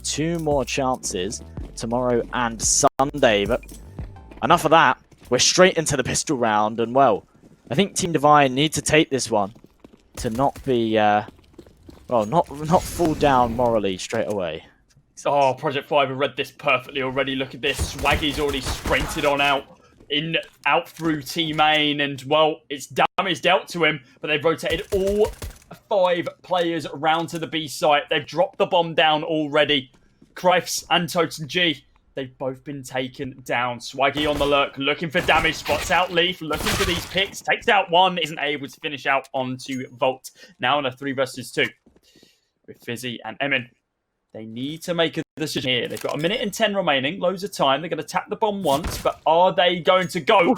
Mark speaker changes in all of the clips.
Speaker 1: 2 more chances tomorrow and Sunday. But enough of that. We're straight into the pistol round. And, well, I think Team Divine need to take this one to not be, well, not fall down morally straight away.
Speaker 2: Oh, Project 5 have read this perfectly already. Look at this. Swaggy's already sprinted on out through Team Main, and, well, it's damage dealt to him, but they've rotated all 5 players around to the B site. They've dropped the bomb down already. Crifes and Totem G, they've both been taken down. Swaggy on the lurk, looking for damage, spots out Leaf, looking for these picks, takes out one, isn't able to finish out onto Volt. Now in a 3 versus 2 with Fizzy and Emin. They need to make a decision here. They've got 1 minute and 10 remaining, loads of time. They're going to tap the bomb once, but are they going to go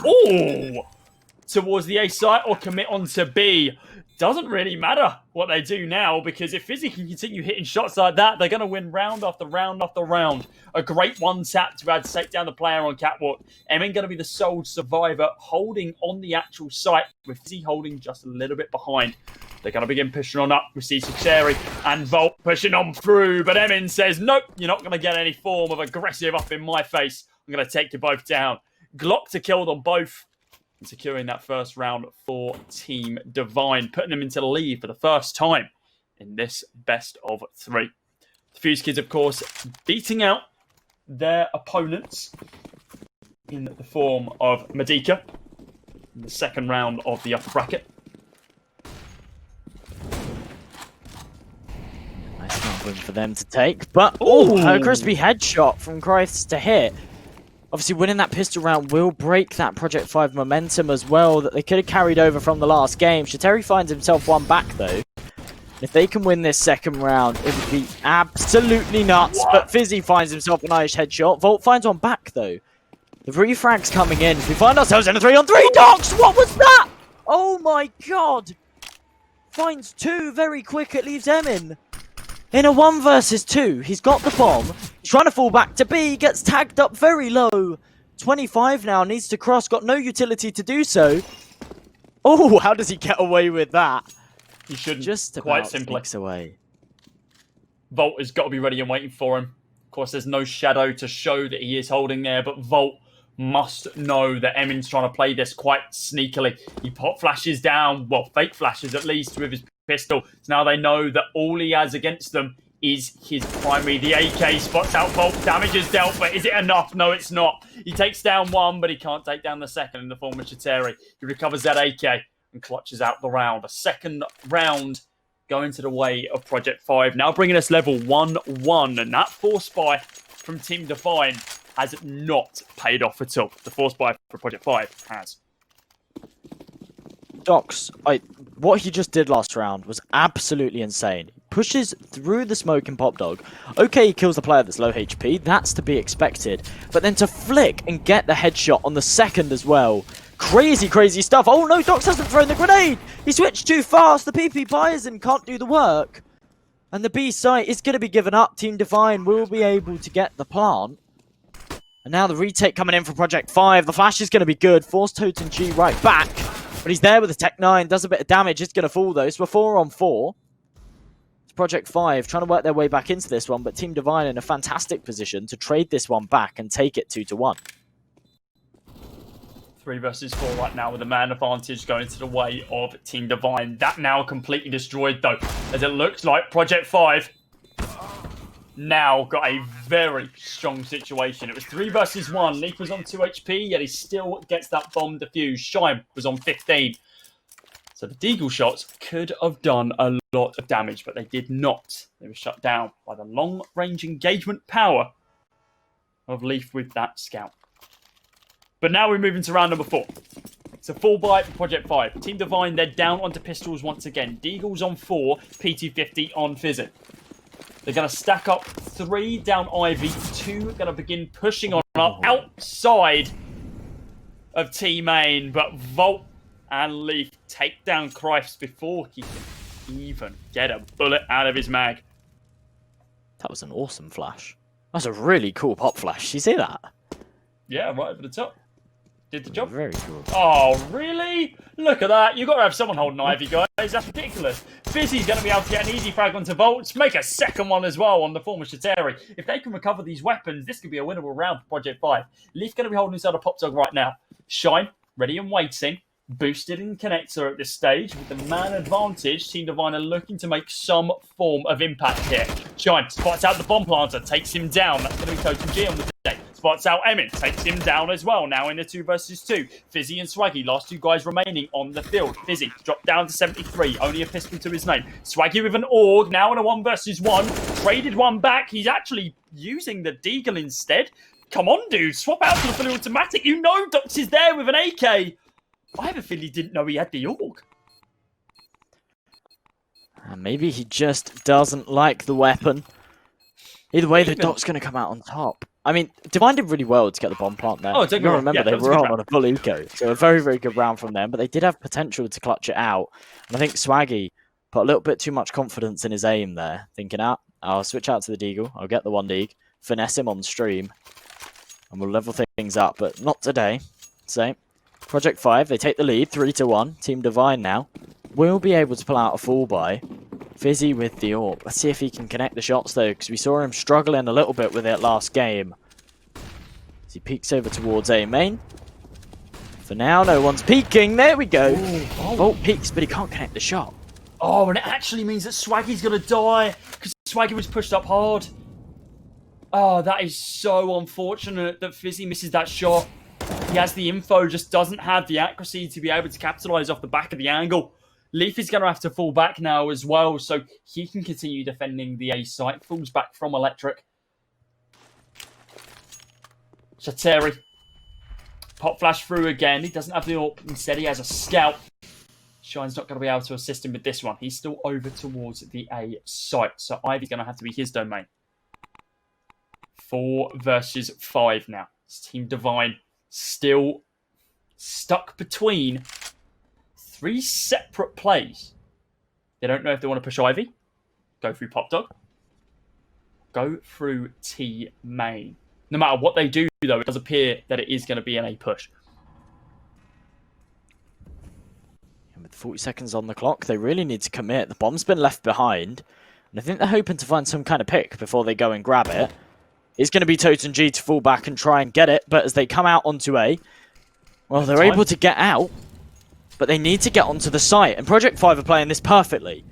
Speaker 2: towards the A site or commit on to B? Doesn't really matter what they do now, because if Fizzy can continue hitting shots like that, they're going to win round after round after round. A great one tap to add take down the player on Catwalk. Emin going to be the sole survivor, holding on the actual site, with Fizzy holding just a little bit behind. They're going to begin pushing on up with CSGO and Volt pushing on through, but Emin says, nope, you're not going to get any form of aggressive up in my face. I'm going to take you both down. Glock to kill them both, and securing that first round for Team Divine, putting them into the lead for the first time in this best of 3. The Fuse Kids, of course, beating out their opponents in the form of Medika in the second round of the upper bracket.
Speaker 1: Nice win for them to take, but a crispy headshot from Crifes to hit. Obviously, winning that pistol round will break that Project 5 momentum as well that they could have carried over from the last game. Shateri finds himself one back, though. If they can win this second round, it would be absolutely nuts. But Fizzy finds himself an Irish headshot. Volt finds one back, though. The refrags coming in. We find ourselves in a 3-on-3. Docs, what was that? Oh, my God. Finds 2 very quick. It leaves Emin in a 1 versus 2. He's got the bomb. He's trying to fall back to B. Gets tagged up very low. 25 now. Needs to cross. Got no utility to do so. Oh, how does he get away with that?
Speaker 2: He shouldn't.
Speaker 1: Just
Speaker 2: quite simply
Speaker 1: away.
Speaker 2: Volt has got to be ready and waiting for him. Of course, there's no shadow to show that he is holding there, but Volt must know that Emin's trying to play this quite sneakily. He pop flashes down, well, fake flashes at least, with his pistol. So now they know that all he has against them is his primary. The AK spots out Volt, damage is dealt, but is it enough? No, it's not. He takes down one, but he can't take down the second in the form of Shateri. He recovers that AK and clutches out the round. A second round going to the way of Project 5. Now bringing us level 1-1, and that force buy from Team Divine has not paid off at all. The force buy for Project 5 has.
Speaker 1: Docs, what he just did last round was absolutely insane. He pushes through the smoke in Pop Dog. Okay, he kills the player that's low HP. That's to be expected. But then to flick and get the headshot on the second as well. Crazy, crazy stuff. Oh no, Docs hasn't thrown the grenade. He switched too fast. The PP buys and can't do the work. And the B site is going to be given up. Team Divine will be able to get the plant. And now the retake coming in for Project 5. The flash is going to be good. Force Totem G right back. But he's there with a Tech 9. Does a bit of damage. It's going to fall though. So we're 4-on-4. It's Project 5 trying to work their way back into this one. But Team Divine in a fantastic position to trade this one back and take it 2-1.
Speaker 2: 3 versus 4 right now with the man advantage going to the way of Team Divine. That now completely destroyed though, as it looks like Project 5 now got a very strong situation. It was 3 versus 1. Leaf was on 2 HP, yet he still gets that bomb defused. Shime was on 15. So the Deagle shots could have done a lot of damage, but they did not. They were shut down by the long-range engagement power of Leaf with that scout. But now we're moving to round number 4. It's a full buy for Project 5. Team Divine, they're down onto pistols once again. Deagle's on 4, P250 on Fizzy. They're going to stack up 3 down Ivy. 2 going to begin pushing on up outside of Team Main. But Volt and Leaf take down Crifes before he can even get a bullet out of his mag.
Speaker 1: That was an awesome flash. That's a really cool pop flash. You see that?
Speaker 2: Yeah, right over the top. Did the job.
Speaker 1: Very good.
Speaker 2: Oh, really? Look at that. You've got to have someone holding Ivy, guys. That's ridiculous. Fizzy's going to be able to get an easy frag onto Volts, make a second one as well on the former Shateri. If they can recover these weapons, this could be a winnable round for Project 5. Leaf going to be holding inside a Pop Dog right now. Shine, ready and waiting. Boosted in connector at this stage with the man advantage. Team Divine are looking to make some form of impact here. Shine spots out the bomb planter, takes him down. That's going to be Totem G on the day. Spots out Emin, takes him down as well. Now in the 2 versus 2. Fizzy and Swaggy, last 2 guys remaining on the field. Fizzy dropped down to 73, only a pistol to his name. Swaggy with an AUG, now in a 1 versus 1. Traded one back. He's actually using the Deagle instead. Come on, dude, swap out to the fully automatic. You know Dox is there with an AK. I have a feeling he didn't know he had the AUG.
Speaker 1: And maybe he just doesn't like the weapon. Either way, the Doc's going to come out on top. I mean, Divine did really well to get the bomb plant there.
Speaker 2: Oh, don't
Speaker 1: remember, they were on a full eco. So a very, very good round from them. But they did have potential to clutch it out. And I think Swaggy put a little bit too much confidence in his aim there. Thinking, I'll switch out to the Deagle. I'll get the 1 Deagle. Finesse him on stream. And we'll level things up. But not today. So, Project 5, they take the lead. 3-1. Team Divine now will be able to pull out a full buy. Fizzy with the AWP. Let's see if he can connect the shots though, because we saw him struggling a little bit with it last game. As he peeks over towards A main. For now, no one's peeking. There we go. Volt peeks, but he can't connect the shot.
Speaker 2: Oh, and it actually means that Swaggy's going to die, because Swaggy was pushed up hard. Oh, that is so unfortunate that Fizzy misses that shot. He has the info, just doesn't have the accuracy to be able to capitalise off the back of the angle. Leaf is going to have to fall back now as well, so he can continue defending the A site. Falls back from Electric. Shateri. Pop flash through again. He doesn't have the AWP. Instead, he has a scout. Shine's not going to be able to assist him with this one. He's still over towards the A site, so Ivy's going to have to be his domain. 4 versus 5 now. It's Team Divine still stuck between 3 separate plays. They don't know if they want to push Ivy. Go through Pop Dog. Go through T main. No matter what they do, though, it does appear that it is going to be an A push.
Speaker 1: And with 40 seconds on the clock, they really need to commit. The bomb's been left behind. And I think they're hoping to find some kind of pick before they go and grab it. It's going to be Totem G to fall back and try and get it. But as they come out onto A, well, they're able to get out. But they need to get onto the site. And Project 5 are playing this perfectly.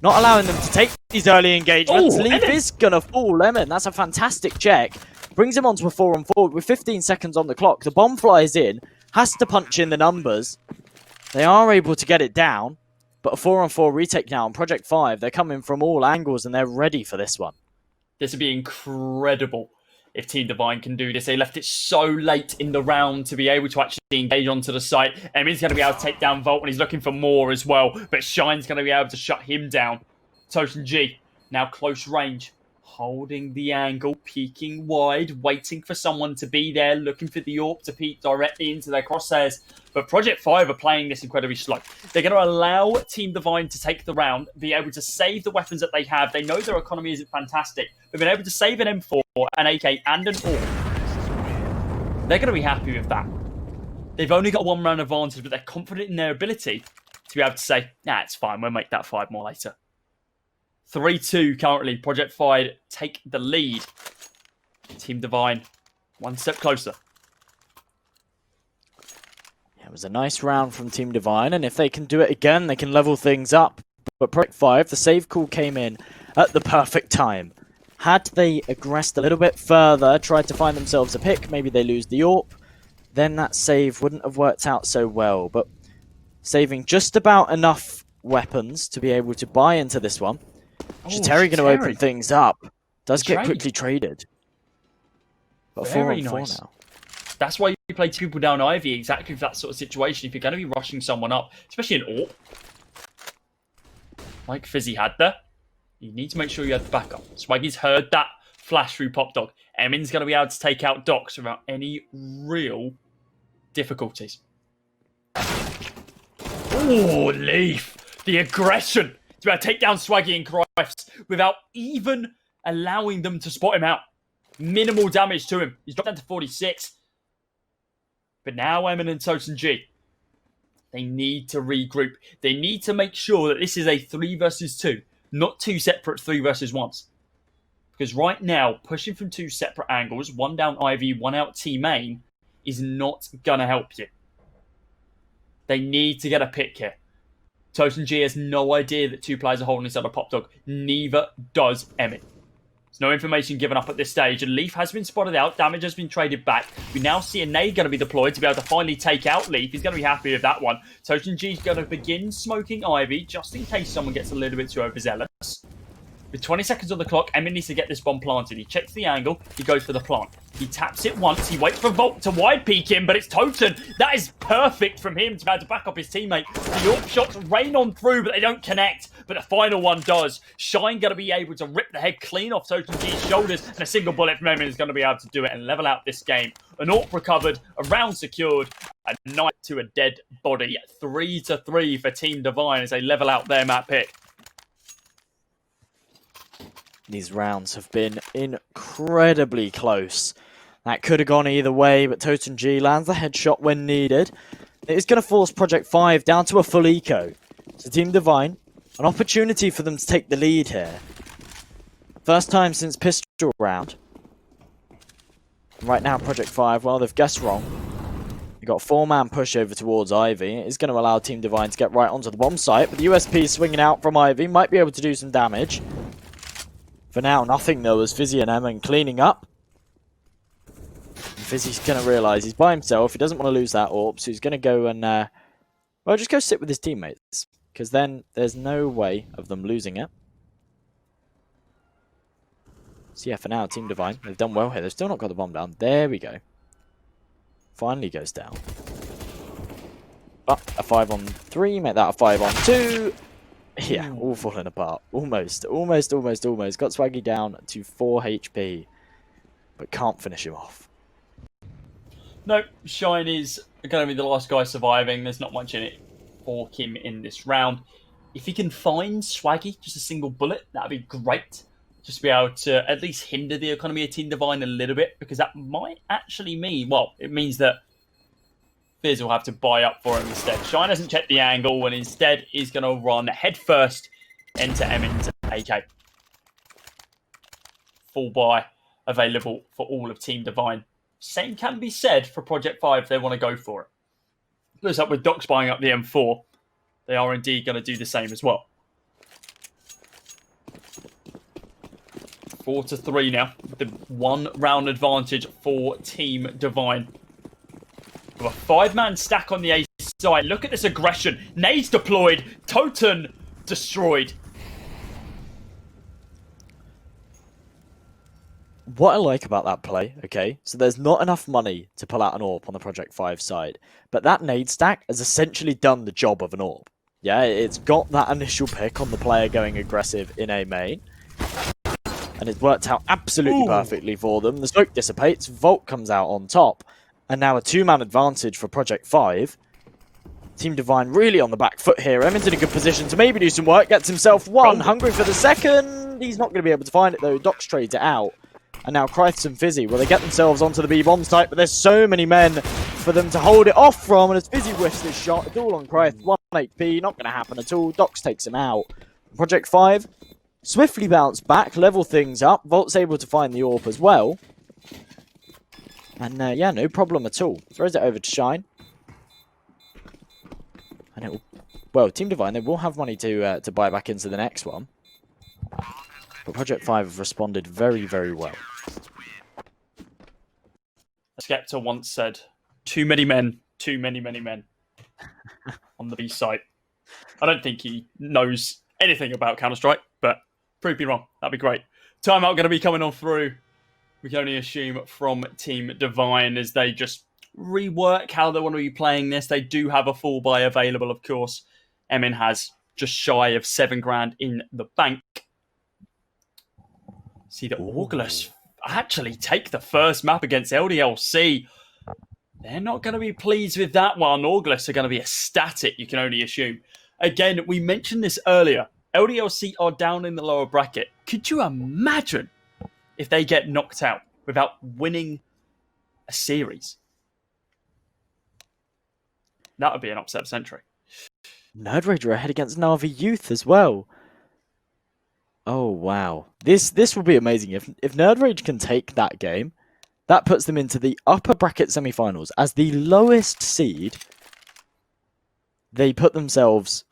Speaker 1: Not allowing them to take these early engagements. Leaf is going to fall. Lemon, that's a fantastic check. Brings him onto a 4-on-4 with 15 seconds on the clock. The bomb flies in. Has to punch in the numbers. They are able to get it down. But a 4-on-4 retake now on Project 5. They're coming from all angles and they're ready for this one.
Speaker 2: This would be incredible if Team Divine can do this. They left it so late in the round to be able to actually engage onto the site. Emmy's going to be able to take down Volt, and he's looking for more as well. But Shine's going to be able to shut him down. Totem G, now close range. Holding the angle, peeking wide, waiting for someone to be there, looking for the AWP to peek directly into their crosshairs. But Project 5 are playing this incredibly slow. They're going to allow Team Divine to take the round, be able to save the weapons that they have. They know their economy isn't fantastic. They've been able to save an M4, an AK, and an AWP. They're going to be happy with that. They've only got 1 round advantage, but they're confident in their ability to be able to say, nah, it's fine, we'll make that 5 more later. 3-2 currently. Project 5 take the lead. Team Divine, 1 step closer.
Speaker 1: Yeah, it was a nice round from Team Divine, and if they can do it again, they can level things up. But Project 5, the save call came in at the perfect time. Had they aggressed a little bit further, tried to find themselves a pick, maybe they lose the AWP, then that save wouldn't have worked out so well. But saving just about enough weapons to be able to buy into this one. Shateri going to open things up. Does get quickly traded. But 4-on-4 now.
Speaker 2: That's why you play 2 people down Ivy, exactly for that sort of situation. If you're going to be rushing someone up, especially an AWP, like Fizzy had there, you need to make sure you have the backup. Swaggy's heard that flash through Pop Dog. Emin's going to be able to take out Dox without any real difficulties. Oh, Leaf! The aggression to be able to take down Swaggy and Crifts without even allowing them to spot him out. Minimal damage to him. He's dropped down to 46. But now Emin and Toten G, they need to regroup. They need to make sure that this is a 3 versus 2, not 2 separate 3 versus 1s. Because right now, pushing from 2 separate angles, 1 down Ivy, 1 out T main, is not going to help you. They need to get a pick here. Toten G has no idea that 2 players are holding inside a pop dog. Neither does Emin. There's no information given up at this stage, and Leaf has been spotted out. Damage has been traded back. We now see a nade going to be deployed to be able to finally take out Leaf. He's going to be happy with that one. Toten G's going to begin smoking Ivy, just in case someone gets a little bit too overzealous. With 20 seconds on the clock, Emin needs to get this bomb planted. He checks the angle, he goes for the plant. He taps it once, he waits for Volt to wide peek him, but it's Toten. That is perfect from him to be able to back up his teammate. The AWP shots rain on through, but they don't connect. But the final one does. Shine going to be able to rip the head clean off Toten G's shoulders, and a single bullet from Emin is going to be able to do it and level out this game. An AWP recovered, a round secured, a knife to a dead body. 3-3 for Team Divine as they level out their map pick.
Speaker 1: These rounds have been incredibly close. That could have gone either way, but Toten G lands the headshot when needed. It is going to force Project 5 down to a full eco. So Team Divine, an opportunity for them to take the lead here. First time since pistol round. Right now, Project 5, well, they've guessed wrong. You've got a 4-man push over towards Ivy. It is going to allow Team Divine to get right onto the bomb site, but the USP swinging out from Ivy might be able to do some damage. For now, nothing though, as Fizzy and Emin cleaning up. And Fizzy's going to realise he's by himself. He doesn't want to lose that AWP, so he's going to go and, well, just go sit with his teammates. Because then there's no way of them losing it. So yeah, for now, Team Divine, they've done well here. They've still not got the bomb down. There we go. Finally goes down. But a 5-on-3, make that a 5-on-2. Yeah, all falling apart. Almost. Got Swaggy down to 4 HP. But can't finish him off.
Speaker 2: No, Shine is going to be the last guy surviving. There's not much in it for him in this round. If he can find Swaggy, just a single bullet, that'd be great. Just to be able to at least hinder the economy of Team Divine a little bit. Because that might actually mean, well, it means that Fizz will have to buy up for him instead. Shine hasn't checked the angle, and instead is going to run head first into Emin's AK. Full buy available for all of Team Divine. Same can be said for Project 5 if they want to go for it. Looks like with Docs buying up the M4, they are indeed going to do the same as well. 4-3 now, with the 1 round advantage for Team Divine. A 5-man stack on the A side. Look at this aggression. Nades deployed. Toten destroyed.
Speaker 1: What I like about that play, okay, so there's not enough money to pull out an AWP on the Project 5 side, but that nade stack has essentially done the job of an AWP. Yeah, it's got that initial pick on the player going aggressive in A main, and it's worked out absolutely perfectly for them. The smoke dissipates, Volt comes out on top, and now a 2-man advantage for Project 5. Team Divine really on the back foot here. Emin's in a good position to maybe do some work. Gets himself 1. Hungry for the second. He's not going to be able to find it though. Docs trades it out. And now Kryths and Fizzy, well, they get themselves onto the B-bomb site, but there's so many men for them to hold it off from. And as Fizzy whiffs this shot, it's all on Kryths. 1 HP, not going to happen at all. Docs takes him out. Project 5 swiftly bounce back, level things up. Volt's able to find the AWP as well. And yeah, no problem at all. Throws it over to Shine. And it will, well, Team Divine, they will have money to buy back into the next one. But Project 5 have responded very, very well.
Speaker 2: Skepta once said, too many men on the B site. I don't think he knows anything about Counter-Strike, but prove me wrong. That'd be great. Timeout going to be coming on through. We can only assume from Team Divine as they just rework how they want to be playing this. They do have a full buy available, of course. Emin has just shy of 7 grand in the bank. See that Augulus actually take the first map against LDLC. They're not going to be pleased with that one. Augulus are going to be ecstatic, you can only assume. Again, we mentioned this earlier. LDLC are down in the lower bracket. Could you imagine if they get knocked out without winning a series? That would be an upset of the century.
Speaker 1: Nerd Rage are ahead against Navi Youth as well. Oh wow, this will be amazing if Nerd Rage can take that game. That puts them into the upper bracket semi-finals as the lowest seed. They put themselves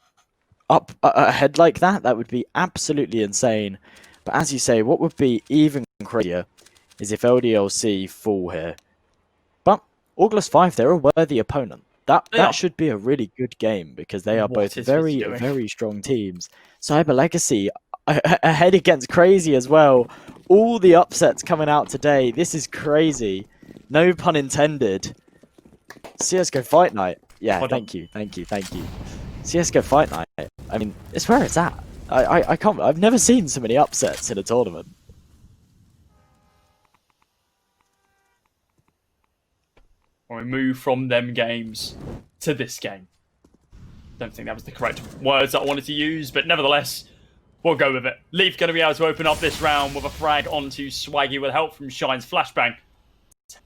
Speaker 1: up ahead like that. That would be absolutely insane. But as you say, what would be even crazier is if LDLC fall here. But August 5, they're a worthy opponent. That should be a really good game because they are both very strong teams. Cyber Legacy ahead against Crazy as well. All the upsets coming out today. This is crazy. No pun intended. CSGO Fight Night. Yeah, thank you. CSGO Fight Night. I mean, it's where it's at. I can't. I've never seen so many upsets in a tournament.
Speaker 2: Or we move from them games to this game. Don't think that was the correct words that I wanted to use, but nevertheless, we'll go with it. Leaf going to be able to open up this round with a frag onto Swaggy with help from Shine's flashbang.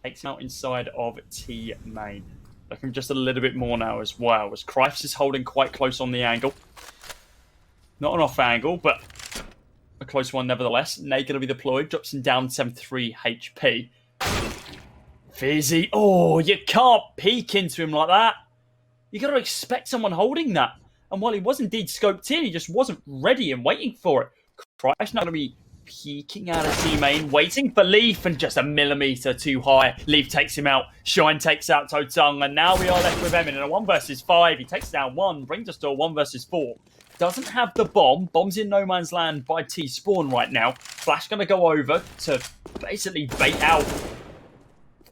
Speaker 2: Takes him out inside of T main. Looking just a little bit more now as well, as Crifes is holding quite close on the angle. Not an off angle, but a close one nevertheless. Nate going to be deployed, drops him down 73 HP. Fizzy, oh, you can't peek into him like that. You got to expect someone holding that. And while he was indeed scoped in, he just wasn't ready and waiting for it. Christ, now going to be peeking out of T-main, waiting for Leaf, and just a millimeter too high. Leaf takes him out. Shine takes out Totung, and now we are left with Emin in a 1 versus 5. He takes down 1, brings us to a 1 versus 4. Doesn't have the bomb. Bomb's in no man's land by T-spawn right now. Flash going to go over to basically bait out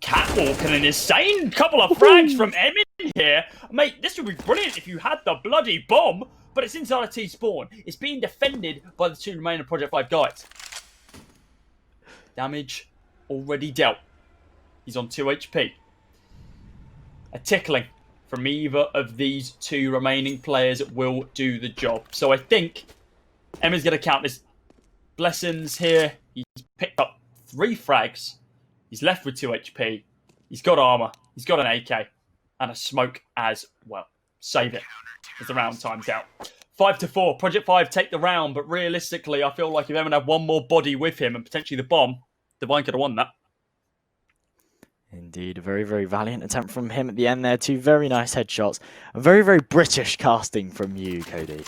Speaker 2: Catwalk, and an insane couple of frags from Emin here. Mate, this would be brilliant if you had the bloody bomb, but it's inside a T-spawn. It's being defended by the 2 remaining Project 5 guys. Damage already dealt. He's on 2 HP. A tickling from either of these 2 remaining players will do the job. So I think Emin's going to count his blessings here. He's picked up 3 frags. He's left with 2 HP. He's got armor. He's got an AK. And a smoke as well. Save it as the round time's out. 5-4. Project 5 take the round. But realistically, I feel like if Emin had one more body with him and potentially the bomb, Divine could have won that.
Speaker 1: Indeed. A very valiant attempt from him at the end there. 2 very nice headshots. A very British casting from you, Cody.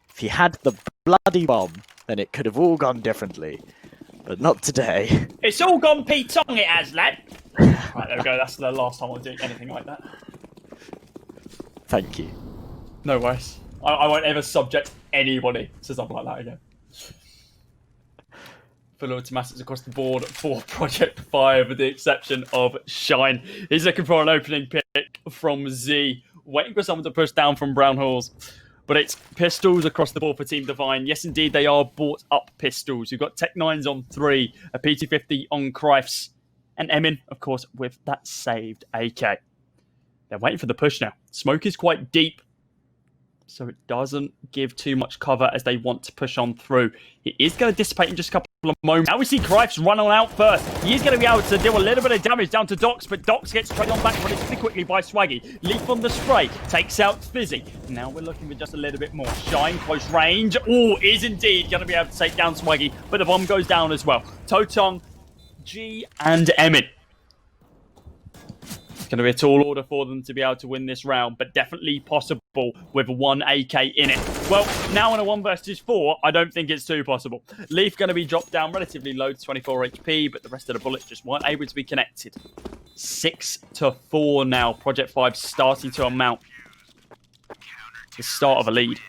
Speaker 1: If he had the bloody bomb, then it could have all gone differently. But not today.
Speaker 2: It's all gone P-Tong it has, lad. Right, there we go. That's the last time I'll do anything like that.
Speaker 1: Thank you.
Speaker 2: No worries. I won't ever subject anybody to something like that again. Full automatics across the board for Project 5 with the exception of Shine. He's looking for an opening pick from Z. Waiting for someone to push down from Brown Halls. But it's pistols across the board for Team Divine. Yes, indeed, they are bought up pistols. You've got Tech 9s on 3, a PT50 on Crifes, and Emin, of course, with that saved AK. They're waiting for the push now. Smoke is quite deep, so it doesn't give too much cover as they want to push on through. It is going to dissipate in just a couple of moments. Now we see Crifes run on out first. He is going to be able to deal a little bit of damage down to Dox, but Dox gets straight on back relatively quickly by Swaggy. Leaf on the spray, takes out Fizzy. Now we're looking for just a little bit more. Shine, close range. Oh, is indeed going to be able to take down Swaggy, but the bomb goes down as well. Totong, G, and Emin. It's going to be a tall order for them to be able to win this round, but definitely possible with 1 AK in it. Well, now in a 1 versus 4, I don't think it's too possible. Leaf going to be dropped down relatively low to 24 HP, but the rest of the bullets just weren't able to be connected. 6-4 now. Project 5 starting to amount. The start of a lead.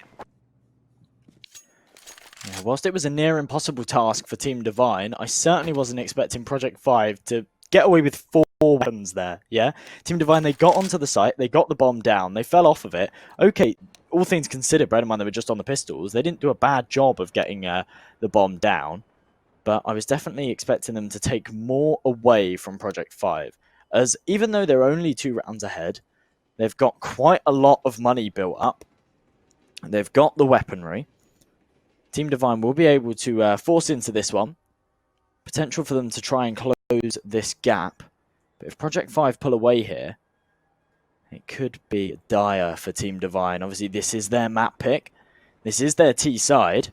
Speaker 1: Yeah, whilst it was a near impossible task for Team Divine, I certainly wasn't expecting Project 5 to get away with 4 weapons there, yeah? Team Divine, they got onto the site, they got the bomb down, they fell off of it. Okay, all things considered, bear in mind they were just on the pistols, they didn't do a bad job of getting the bomb down, but I was definitely expecting them to take more away from Project 5, as even though they're only 2 rounds ahead, they've got quite a lot of money built up, they've got the weaponry. Team Divine will be able to force into this one, potential for them to try and close this gap. But if Project 5 pull away here, It could be dire for Team Divine. Obviously, this is their map pick. This is their T side.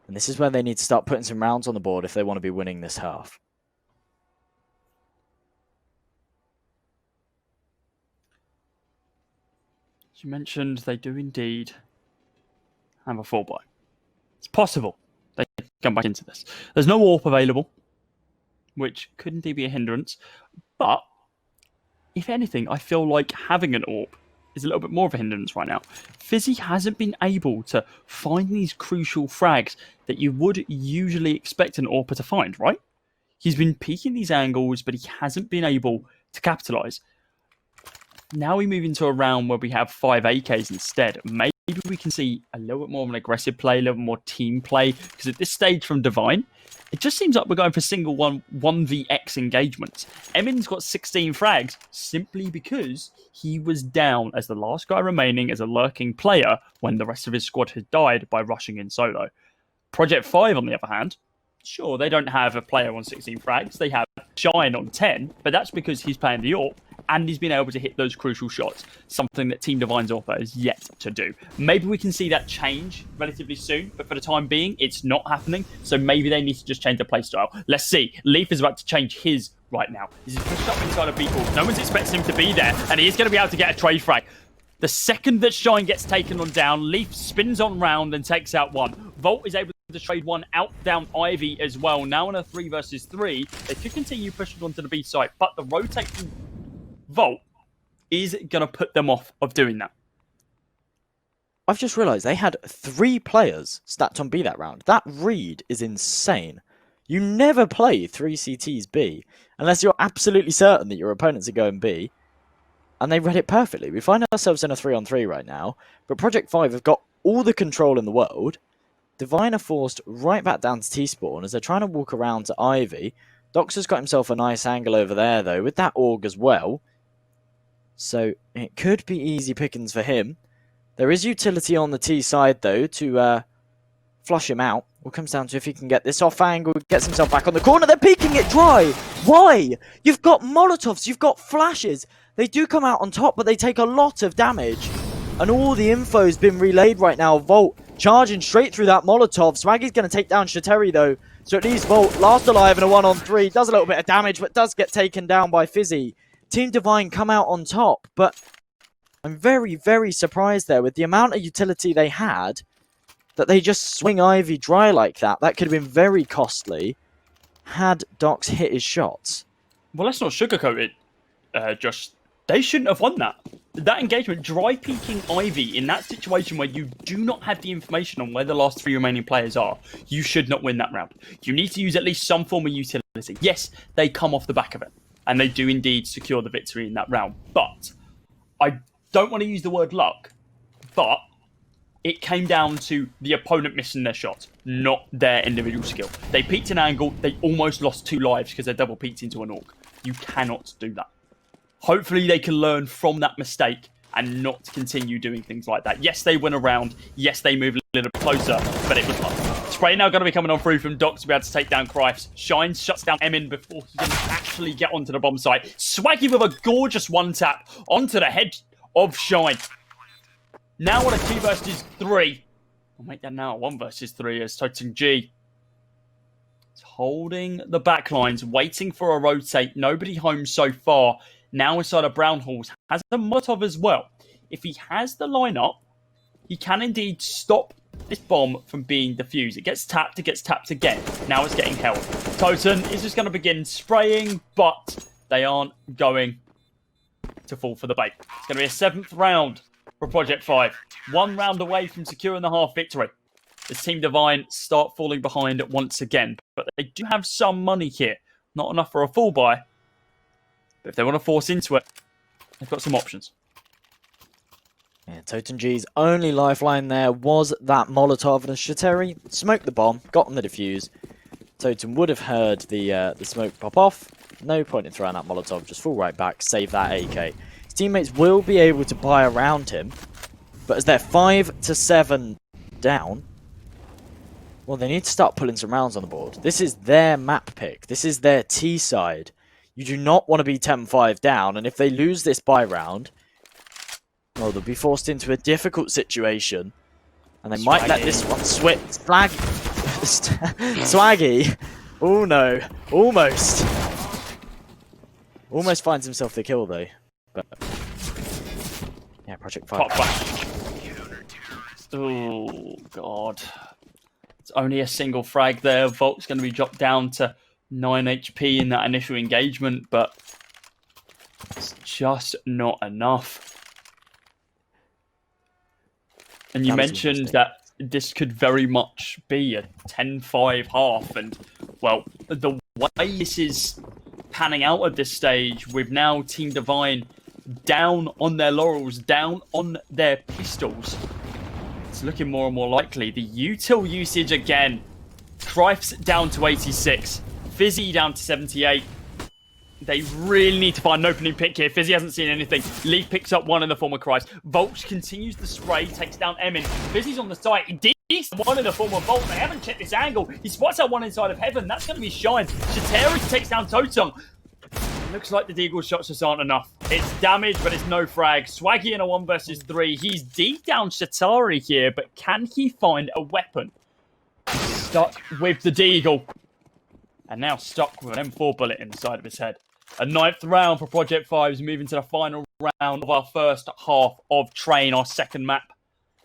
Speaker 1: And this is where they need to start putting some rounds on the board if they want to be winning this half.
Speaker 2: As you mentioned, they do indeed have a 4-buy. It's possible they can come back into this. There's no AWP available, which could indeed be a hindrance. But, if anything, I feel like having an AWP is a little bit more of a hindrance right now. Fizzy hasn't been able to find these crucial frags that you would usually expect an AWPer to find, right? He's been peeking these angles, but he hasn't been able to capitalise. Now we move into a round where we have 5 AKs instead. Maybe we can see a little bit more of an aggressive play, a little more team play. Because at this stage from Divine, it just seems like we're going for single 1vx engagements. Emin's got 16 frags simply because he was down as the last guy remaining as a lurking player when the rest of his squad had died by rushing in solo. Project 5, on the other hand, sure, they don't have a player on 16 frags. They have Shine on 10, but that's because he's playing the AWP and he's been able to hit those crucial shots, something that Team Divine's AWPer is yet to do. Maybe we can see that change relatively soon, but for the time being, it's not happening, so maybe they need to just change the playstyle. Let's see. Leaf is about to change his right now. He's pushed up inside of B-Ball. No one's expecting him to be there, and he is going to be able to get a trade frag. The second that Shine gets taken on down, Leaf spins on round and takes out one. Volt is able to trade one out down Ivy as well. Now in a 3 versus 3, they could continue pushing onto the B site, but the rotate from Volt is going to put them off of doing that.
Speaker 1: I've just realised they had 3 players stacked on B that round. That read is insane. You never play 3 CTs B unless you're absolutely certain that your opponents are going B. And they read it perfectly. We find ourselves in a 3-on-3 right now, but Project 5 have got all the control in the world. Divine are forced right back down to T-spawn as they're trying to walk around to Ivy. Doxer's got himself a nice angle over there, though, with that AUG as well. So it could be easy pickings for him. There is utility on the T side, though, to flush him out. What comes down to if he can get this off angle, gets himself back on the corner. They're peeking it dry. Why? You've got Molotovs, you've got flashes. They do come out on top, but they take a lot of damage. And all the info's been relayed right now. Volt charging straight through that Molotov. Swaggy's going to take down Shateri, though. So at least Volt, last alive in a 1-on-3, does a little bit of damage, but does get taken down by Fizzy. Team Divine come out on top, but I'm very, very surprised there with the amount of utility they had that they just swing Ivy dry like that. That could have been very costly had Dox hit his shots.
Speaker 2: Well, let's not sugarcoat it, Josh. They shouldn't have won that. That engagement, dry peeking Ivy in that situation where you do not have the information on where the last 3 remaining players are, you should not win that round. You need to use at least some form of utility. Yes, they come off the back of it, and they do indeed secure the victory in that round. But I don't want to use the word luck, but it came down to the opponent missing their shot, not their individual skill. They peeked an angle, they almost lost 2 lives because they double peeked into an AUG. You cannot do that. Hopefully they can learn from that mistake and not continue doing things like that. Yes, they win a round. Yes, they move a little closer, but it was luck. Spray now going to be coming on through from Doc to be able to take down Crifes. Shine shuts down Emin before he can actually get onto the bomb site. Swaggy with a gorgeous one-tap onto the head of Shine. Now on a 2 versus 3. We'll make that now a 1 versus 3 as Totem G is holding the back lines, waiting for a rotate. Nobody home so far. Now inside of Brown Halls, has a Molotov as well. If he has the lineup, he can indeed stop this bomb from being defused. It gets tapped again. Now it's getting held. Totem is just going to begin spraying, but they aren't going to fall for the bait. It's going to be a 7th round for Project 5. 1 round away from securing the half victory. The Team Divine start falling behind once again, but they do have some money here. Not enough for a full buy. But if they want to force into it, they've got some options.
Speaker 1: Yeah, Totem G's only lifeline there was that Molotov, and Shateri smoked the bomb, got on the defuse. Totem would have heard the smoke pop off. No point in throwing that Molotov, just fall right back, save that AK. His teammates will be able to buy around him, but as they're 5 to 7 down, well, they need to start pulling some rounds on the board. This is their map pick. This is their T side. You do not want to be 10-5 down, and if they lose this buy round, well, they'll be forced into a difficult situation. And they might let this one switch. Swaggy. Oh no. Almost. Almost finds himself the kill though. But yeah, Project 5.
Speaker 2: Oh god. It's only a single frag there. Volt's going to be dropped down to 9 HP in that initial engagement, but it's just not enough. And you mentioned that this could very much be a 10-5 half. And, well, the way this is panning out at this stage, with now Team Divine down on their laurels, down on their pistols, it's looking more and more likely. The util usage again. Crife's down to 86. Fizzy down to 78. They really need to find an opening pick here. Fizzy hasn't seen anything. Leaf picks up one in the form of Christ. Volch continues the spray, takes down Emin. Fizzy's on the site. He digs one in the form of Volt. They haven't checked this angle. He spots out one inside of Heaven. That's going to be Shine. Shateri takes down Totong. Looks like the Deagle shots just aren't enough. It's damage, but it's no frag. Swaggy in a 1 versus 3. He's deep down Shatari here, but can he find a weapon? Stuck with the Deagle. And now stuck with an M4 bullet in the side of his head. A 9th round for Project 5 is moving to the final round of our first half of Train, our second map.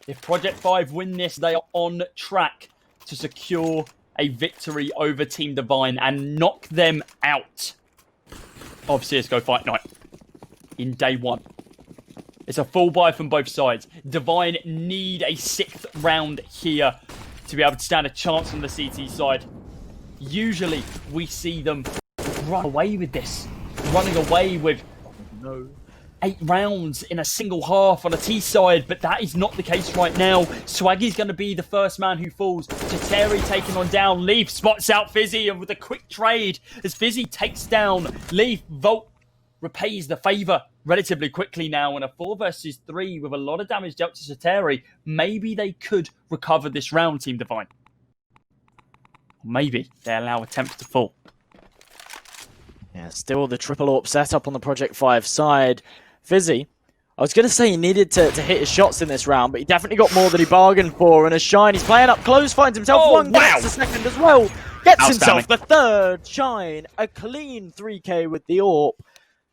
Speaker 2: If Project 5 win this, they are on track to secure a victory over Team Divine and knock them out of CSGO Fight Night in day 1. It's a full buy from both sides. Divine need a 6th round here to be able to stand a chance on the CT side. Usually, we see them run away with this. Running away with 8 rounds in a single half on a T side, but that is not the case right now. Swaggy's going to be the first man who falls. Jateri taking on down. Leaf spots out Fizzy with a quick trade as Fizzy takes down Leaf. Volt repays the favour relatively quickly now in a 4 versus 3 with a lot of damage dealt to Jateri. Maybe they could recover this round, Team Divine. Maybe they allow attempts to fall.
Speaker 1: Yeah, still the triple AWP setup on the Project 5 side. Fizzy, I was going to say he needed to hit his shots in this round, but he definitely got more than he bargained for. And as Shine, he's playing up close, finds himself one, gets the second as well. Gets himself the third. Shine, a clean 3k with the AWP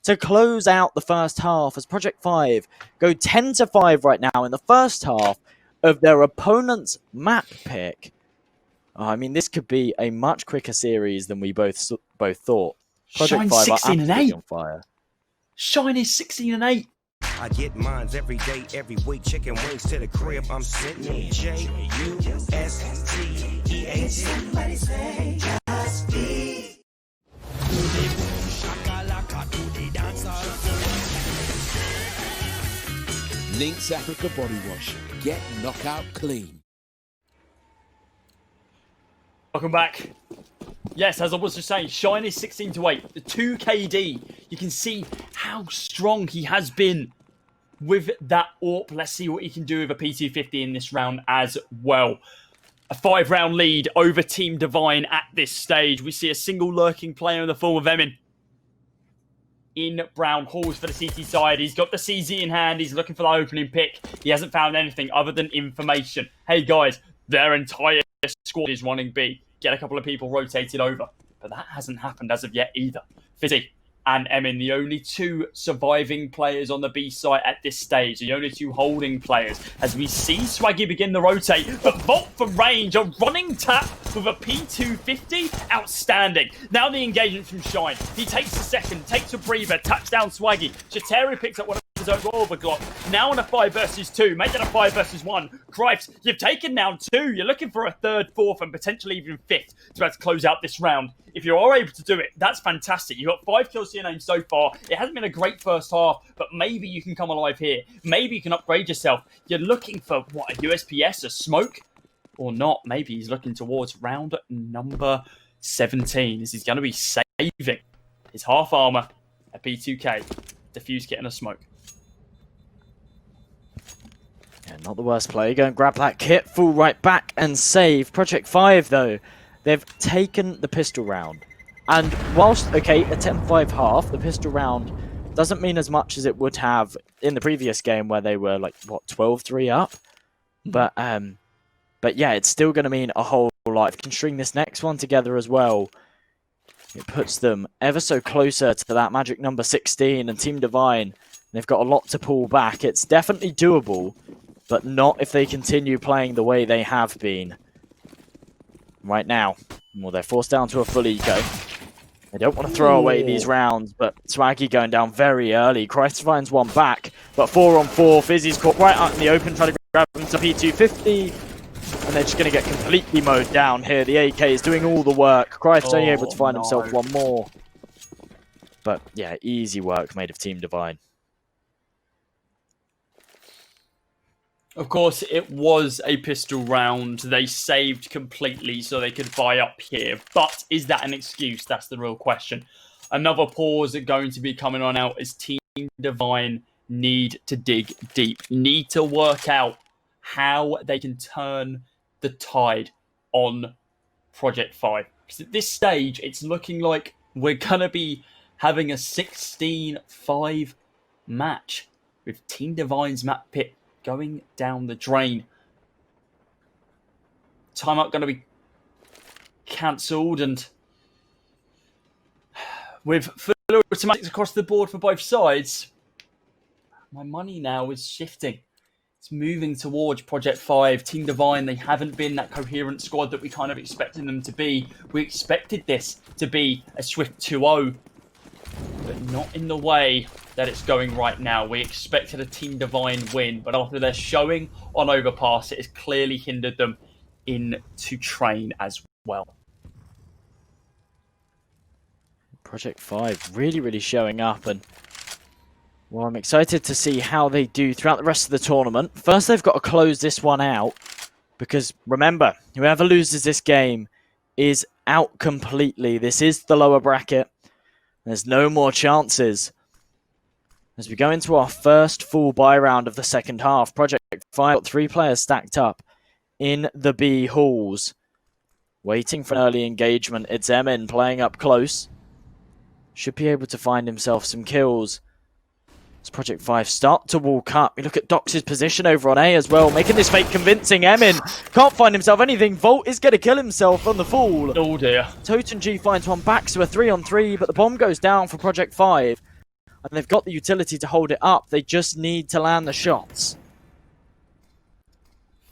Speaker 1: to close out the first half as Project 5 go 10-5 right now in the first half of their opponent's map pick. I mean, this could be a much quicker series than we both thought. Project
Speaker 2: Shine
Speaker 1: 5
Speaker 2: 16 and 8.
Speaker 1: on fire.
Speaker 2: Shine is 16 and 8.
Speaker 3: I get mines every day, every week. Chicken wings to the crib. I'm sitting J-U-S-T-E-A-T. Somebody say just be.
Speaker 4: Lynx Africa Body Wash. Get knockout clean.
Speaker 2: Welcome back. Yes, as I was just saying, Shine is 16 to 8. The 2 KD. You can see how strong he has been with that AWP. Let's see what he can do with a P250 in this round as well. A 5-round lead over Team Divine at this stage. We see a single lurking player in the form of Emin in Brown Halls for the CT side. He's got the CZ in hand. He's looking for the opening pick. He hasn't found anything other than information. Hey guys, their entire squad is running B. Get a couple of people rotated over. But that hasn't happened as of yet either. Fizzy and Emin, the only 2 surviving players on the B site at this stage, the only 2 holding players, as we see Swaggy begin to rotate, but Volt from range, a running tap with a P250, outstanding. Now the engagement from Shine, he takes the second, takes a breather, touchdown Swaggy, Shateri picks up one of his own overclock, now on a 5 versus 2, make that a 5 versus 1, Cripes, you've taken down 2, you're looking for a 3rd, 4th, and potentially even 5th to be able to close out this round. If you are able to do it, that's fantastic. You've got 5 kills to your name so far. It hasn't been a great first half, but maybe you can come alive here. Maybe you can upgrade yourself. You're looking for, what, a USPS, a smoke? Or not. Maybe he's looking towards round number 17. This is going to be saving his half armor, a P2K, defuse kit and a smoke.
Speaker 1: Yeah, not the worst play. Go and grab that kit, fall right back and save. Project 5, though. They've taken the pistol round. And whilst, okay, a 10-5 half, the pistol round doesn't mean as much as it would have in the previous game where they were like, what, 12-3 up? But yeah, it's still going to mean a whole lot. If you can string this next one together as well, it puts them ever so closer to that magic number 16 and Team Divine. They've got a lot to pull back. It's definitely doable, but not if they continue playing the way they have been right now. Well, they're forced down to a full eco. They don't want to throw away these rounds, but Swaggy going down very early. Christ finds one back, but 4-on-4. Fizzy's caught right out in the open, trying to grab him to P250. And they're just going to get completely mowed down here. The AK is doing all the work. Christ's only able to find himself one more. But yeah, easy work made of Team Divine.
Speaker 2: Of course, it was a pistol round. They saved completely so they could buy up here. But is that an excuse? That's the real question. Another pause going to be coming on out as Team Divine need to dig deep. Need to work out how they can turn the tide on Project 5. Because at this stage, it's looking like we're going to be having a 16-5 match with Team Divine's map pit going down the drain. Timeout going to be cancelled, and with full automatics across the board for both sides, my money now is shifting. It's moving towards Project 5. Team Divine, they haven't been that coherent squad that we kind of expected them to be. We expected this to be a swift 2-0, but not in the way that it's going right now. We expected a Team Divine win, but after their showing on Overpass, it has clearly hindered them into train as well.
Speaker 1: Project 5 really, really showing up, and well, I'm excited to see how they do throughout the rest of the tournament. First, they've got to close this one out, because remember, whoever loses this game is out completely. This is the lower bracket. There's no more chances. As we go into our first full buy round of the second half, Project 5 got 3 players stacked up in the B halls, waiting for an early engagement. It's Emin playing up close. Should be able to find himself some kills. As Project 5 start to walk up, you look at Dox's position over on A as well, making this fake convincing. Emin can't find himself anything. Volt is going to kill himself on the fall.
Speaker 2: Oh dear.
Speaker 1: Toten G finds one back, so a 3-on-3, but the bomb goes down for Project 5. And they've got the utility to hold it up. They just need to land the shots.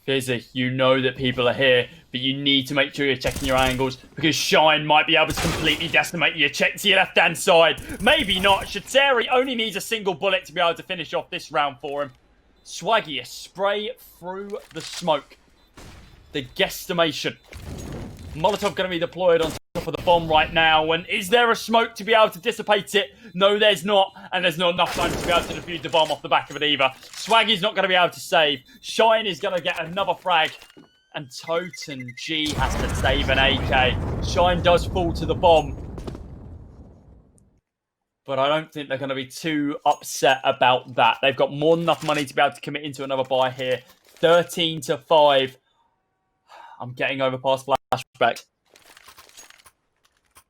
Speaker 2: Fizzy, you know that people are here, but you need to make sure you're checking your angles, because Shine might be able to completely decimate you. Check to your left-hand side. Maybe not. Shateri only needs a single bullet to be able to finish off this round for him. Swaggy, a spray through the smoke. The guesstimation. Molotov going to be deployed on top of the bomb right now. And is there a smoke to be able to dissipate it? No, there's not. And there's not enough time to be able to defuse the bomb off the back of it either. Swaggy's not going to be able to save. Shine is going to get another frag. And Toten G has to save an AK. Shine does fall to the bomb. But I don't think they're going to be too upset about that. They've got more than enough money to be able to commit into another buy here. 13-5. I'm getting Overpass flashbacks.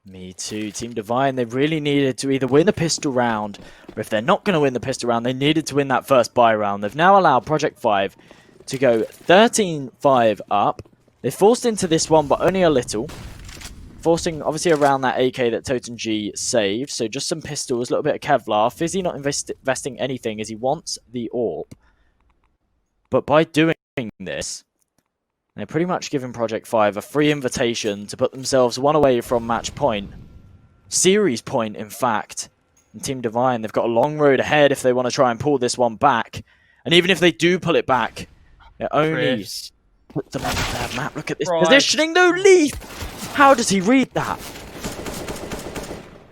Speaker 1: Me too. Team Divine, they really needed to either win the pistol round, or if they're not going to win the pistol round, they needed to win that first buy round. They've now allowed Project 5 to go 13-5 up. They forced into this one, but only a little. Forcing, obviously, around that AK that Toten G saved. So just some pistols, a little bit of Kevlar. Fizzy not investing anything as he wants the AWP. But by doing this, they're pretty much giving Project 5 a free invitation to put themselves one away from match point. Series point, in fact. And Team Divine, they've got a long road ahead if they want to try and pull this one back. And even if they do pull it back, it only puts them on their map. Look at this positioning, no leaf! How does he read that?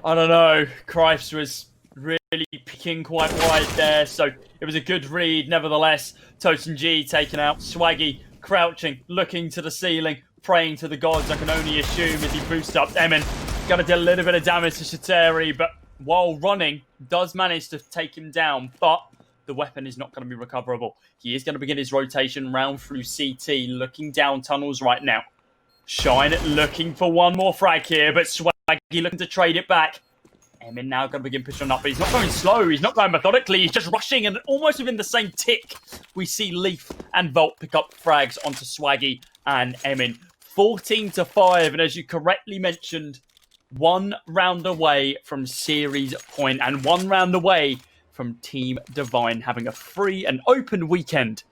Speaker 2: I don't know. Cripes was really picking quite wide there, so it was a good read. Nevertheless, Toten G taken out. Swaggy crouching, looking to the ceiling, praying to the gods, I can only assume, as he boosts up. Emin gonna do a little bit of damage to Shateri, but while running, does manage to take him down, but the weapon is not going to be recoverable. He is going to begin his rotation round through CT, looking down tunnels right now. Shine looking for one more frag here, but Swaggy Swaggy looking to trade it back. Emin now going to begin pushing up, but he's not going slow. He's not going methodically. He's just rushing, and almost within the same tick, we see Leaf and Volt pick up frags onto Swaggy and Emin. 14-5, and as you correctly mentioned, 1 round away from series point and 1 round away from Team Divine having a free and open weekend.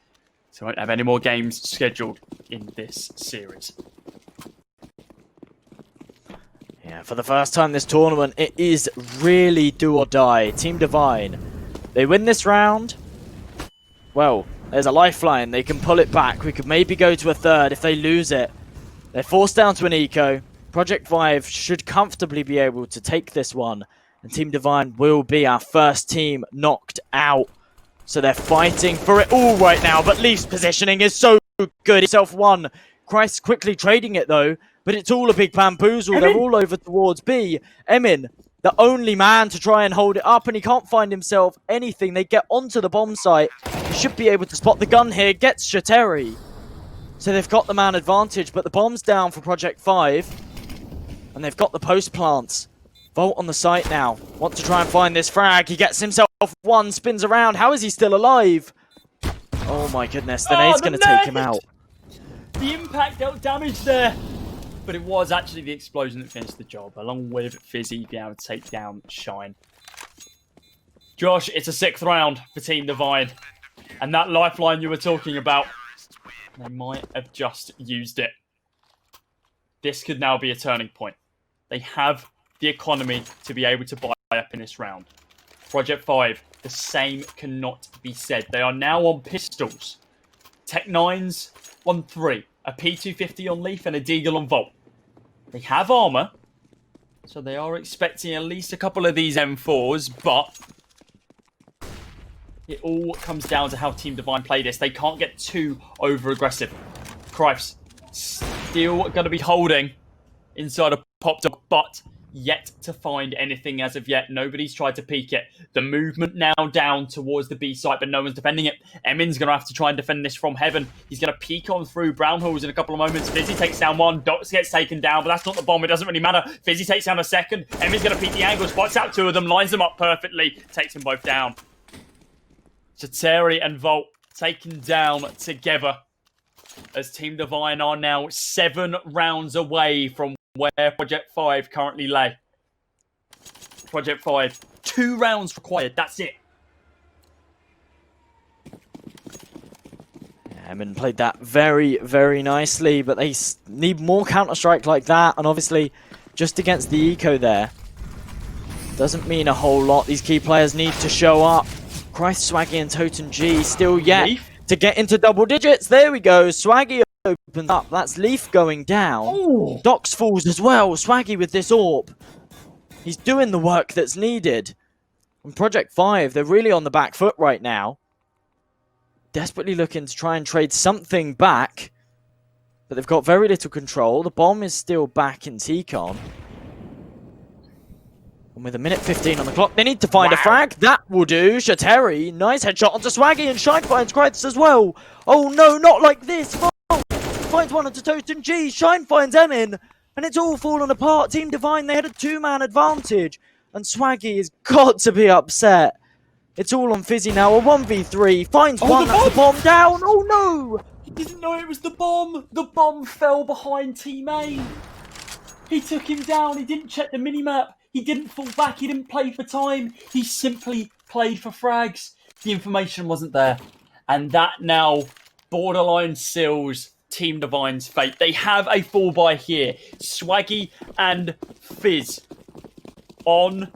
Speaker 2: So won't have any more games scheduled in this series.
Speaker 1: Yeah, for the first time this tournament, it is really do or die. Team Divine, they win this round. Well, there's a lifeline. They can pull it back. We could maybe go to a third. If they lose it, they're forced down to an eco. Project 5 should comfortably be able to take this one. And Team Divine will be our first team knocked out. So they're fighting for it all right now. But Leaf's positioning is so good. Himself one. Christ quickly trading it though. But it's all a big bamboozle.
Speaker 2: Emin.
Speaker 1: They're all over towards B. Emin, the only man to try and hold it up. And he can't find himself anything. They get onto the bomb site. He should be able to spot the gun here. Gets Shateri. So they've got the man advantage. But the bomb's down for Project 5. And they've got the post plants. Volt on the site now. Want to try and find this frag. He gets himself one. Spins around. How is he still alive? Oh my goodness. The nade's going to take him out.
Speaker 2: The impact dealt damage there. But it was actually the explosion that finished the job, along with Fizzy being able to take down Shine. Josh, it's a 6th round for Team Divine. And that lifeline you were talking about, they might have just used it. This could now be a turning point. They have the economy to be able to buy up in this round. Project 5, the same cannot be said. They are now on pistols. Tech 9s on 3. A P250 on Leaf and a Deagle on Volt. They have armor, so they are expecting at least a couple of these M4s, but it all comes down to how Team Divine play this. They can't get too over-aggressive. Cripes still going to be holding inside a pop dog, but yet to find anything as of yet. Nobody's tried to peek it. The movement now down towards the B site, but no one's defending it. Emin's going to have to try and defend this from heaven. He's going to peek on through brown holes in a couple of moments. Fizzy takes down one. Dots gets taken down, but that's not the bomb. It doesn't really matter. Fizzy takes down a second. Emin's going to peek the angle, spots out 2 of them, lines them up perfectly, takes them both down. Shateri and Volt taken down together as Team Divine are now 7 rounds away from where Project 5 currently lay. Project 5, 2 rounds required, that's it.
Speaker 1: Emin played that very, very nicely, but they need more Counter-Strike like that, and obviously, just against the eco there, doesn't mean a whole lot. These key players need to show up. Christ, Swaggy and Totem G still yet Leaf to get into double digits. There we go, Swaggy opens up. That's Leaf going down. Ooh. Dox falls as well. Swaggy with this AWP. He's doing the work that's needed. And Project 5, they're really on the back foot right now. Desperately looking to try and trade something back. But they've got very little control. The bomb is still back in T-Con. And with 1:15 on the clock, they need to find a frag. That will do. Shateri, nice headshot onto Swaggy, and Shine finds Christ as well. Oh no, not like this. Finds one onto Totem G. Shine finds Emin. And it's all fallen apart. Team Divine, they had a 2-man advantage. And Swaggy has got to be upset. It's all on Fizzy now. A 1v3. Finds one. That's the bomb down. Oh no.
Speaker 2: He didn't know it was the bomb. The bomb fell behind Team A. He took him down. He didn't check the minimap. He didn't fall back. He didn't play for time. He simply played for frags. The information wasn't there. And that now borderline seals Team Divine's fate. They have a fall by here. Swaggy and Fizz on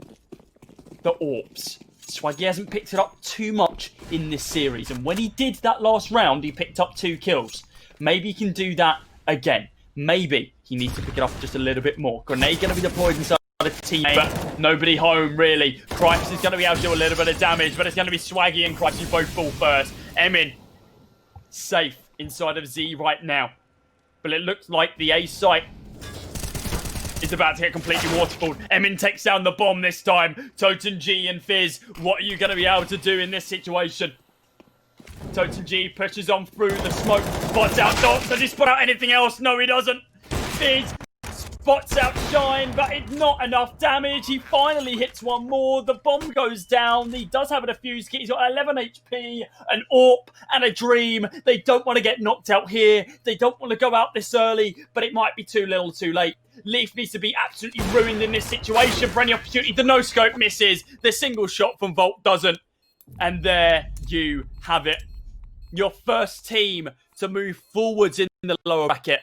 Speaker 2: the AWPs. Swaggy hasn't picked it up too much in this series. And when he did that last round, he picked up 2 kills. Maybe he can do that again. Maybe he needs to pick it up just a little bit more. Grenade going to be deployed inside the team, but nobody home really. Cripes is going to be able to do a little bit of damage, but it's going to be Swaggy and Cripes who both fall first. Emin safe inside of Z right now, but it looks like the A site is about to get completely waterfalled. Emin takes down the bomb this time. Totem G and Fizz, what are you going to be able to do in this situation? Totem G pushes on through the smoke, spots out Dots. Does he spot out anything else? No, he doesn't. Fizz Bots outshine, but it's not enough damage. He finally hits one more. The bomb goes down. He does have a defuse kit. He's got 11 HP, an AWP, and a dream. They don't want to get knocked out here. They don't want to go out this early, but it might be too little too late. Leaf needs to be absolutely ruined in this situation for any opportunity. The no-scope misses. The single shot from Volt doesn't. And there you have it. Your first team to move forwards in the lower bracket.